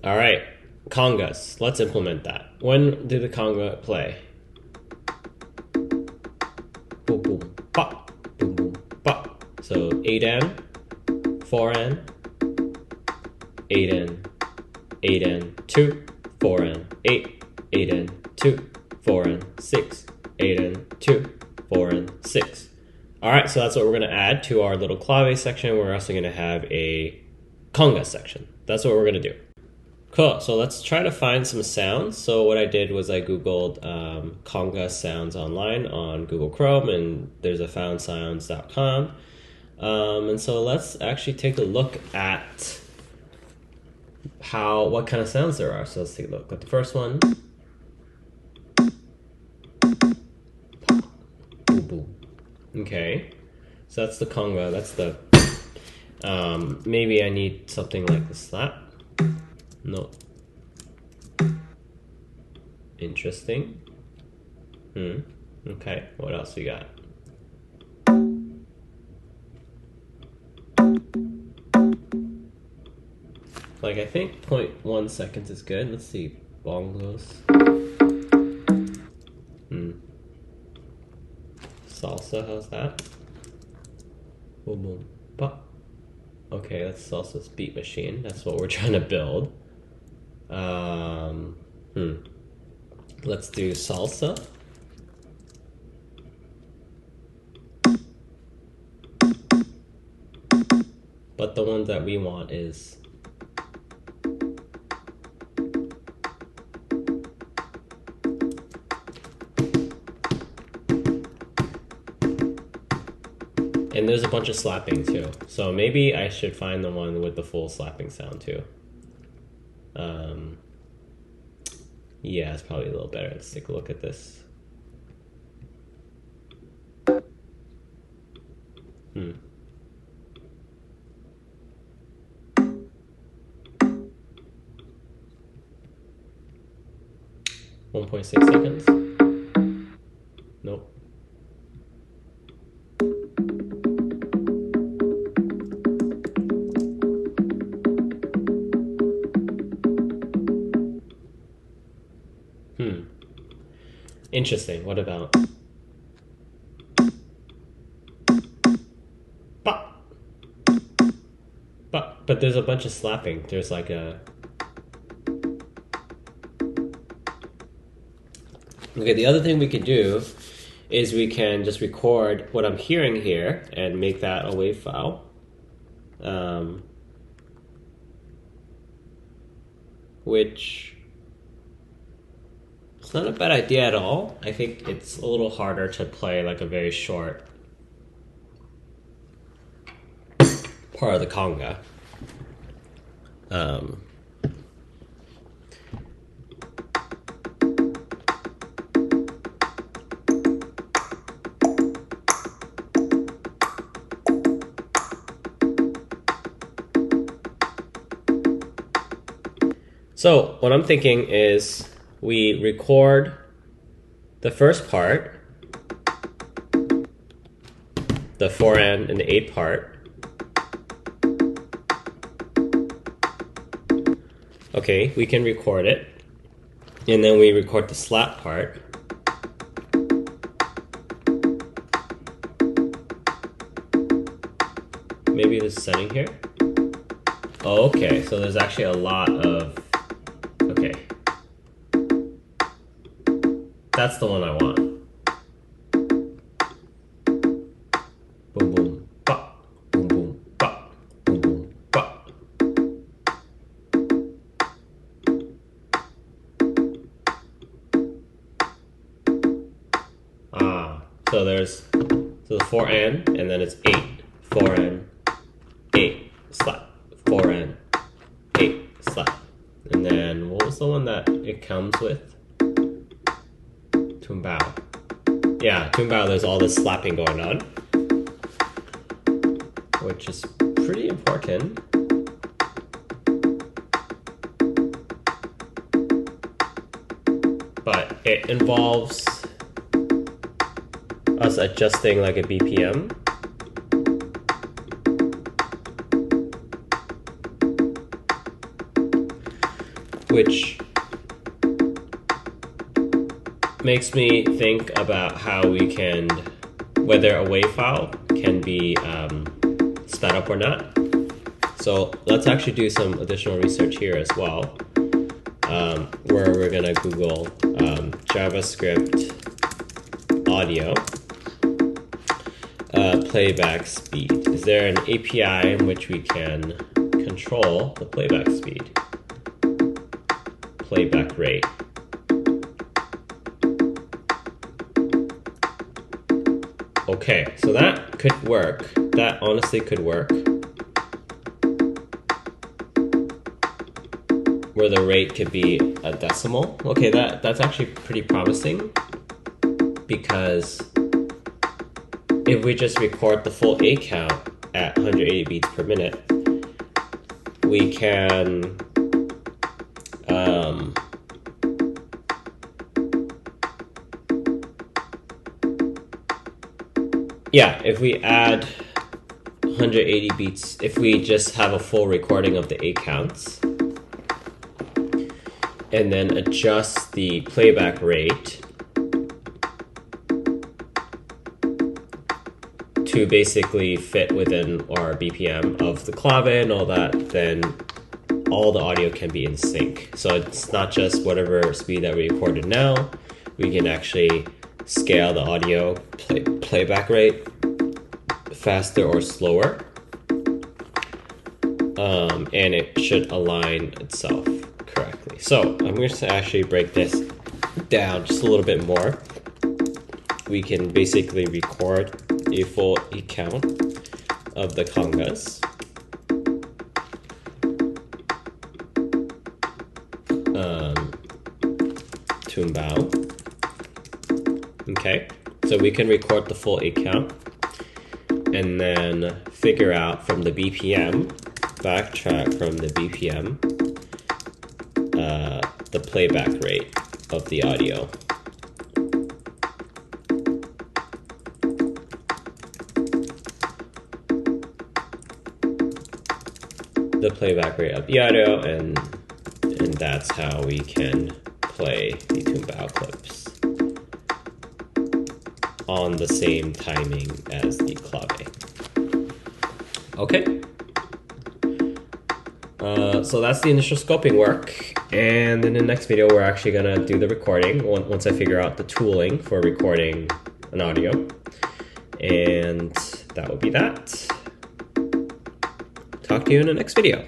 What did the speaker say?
All right, congas. Let's implement that. When do the conga play? Boom, boom, pop, boom, boom, pop. So 8N, 4N, 8N, 8N, 2, 4N, 8, 8N, 2, 4N, 6, 8N, 2, 4N, 6. All right, so that's what we're going to add to our little clave section. We're also going to have a conga section. That's what we're going to do. Cool, so let's try to find some sounds. So what I did was I Googled conga sounds online on Google Chrome, and there's a foundsounds.com. And so let's actually take a look at what kind of sounds there are. So let's take a look at the first one. Boom, boom. Okay, so that's the conga. That's the maybe I need something like the slap. No. Interesting. Okay, what else we got? Like, I think 0.1 seconds is good. Let's see. Bongos. Salsa, how's that? Boom, boom, pop. Okay, that's Salsa's beat machine. That's what we're trying to build. Let's do salsa. But the one that we want is and there's a bunch of slapping too. So maybe I should find the one with the full slapping sound too. Yeah, it's probably a little better. Let's take a look at this. 1.6 seconds. Nope. Interesting. What about pop? But there's a bunch of slapping. There's like a okay, the other thing we could do is we can just record what I'm hearing here and make that a WAV file. Which it's not a bad idea at all. I think it's a little harder to play like a very short part of the conga. So what I'm thinking is we record the first part, the 4N and the 8 part. Okay, we can record it. And then we record the slap part. Maybe this setting here. Oh, okay, so there's actually a lot of, okay. That's the one I want. Boom, boom, pop. Boom, boom, pop. Boom, boom, pop. So there's the 4N, and then it's 8. 4N, 8, slap. 4N, 8, slap. And then what was the one that it comes with? Tumbao. Yeah, Tumbao, there's all this slapping going on, which is pretty important. But it involves us adjusting like a BPM. which makes me think about how we can, whether a WAV file can be sped up or not. So let's actually do some additional research here as well, where we're gonna Google JavaScript audio playback speed. Is there an API in which we can control the playback speed, playback rate? Okay, so that could work. That honestly could work, where the rate could be a decimal. Okay, that's actually pretty promising, because if we just record the full A count at 180 beats per minute, we can yeah, if we add 180 beats, if we just have a full recording of the A counts and then adjust the playback rate to basically fit within our BPM of the clave and all that, then all the audio can be in sync. So it's not just whatever speed that we recorded now, we can actually scale the audio playback rate faster or slower, and it should align itself correctly. So I'm going to actually break this down just a little bit more. We can basically record a full E count of the congas, tumbao. Okay, so we can record the full A count and then figure out from the BPM, backtrack from the BPM, the playback rate of the audio. The playback rate of the audio, and that's how we can play the tumbao clips on the same timing as the clave. Okay. So that's the initial scoping work, and in the next video we're actually gonna do the recording once I figure out the tooling for recording an audio, and that will be that. Talk to you in the next video.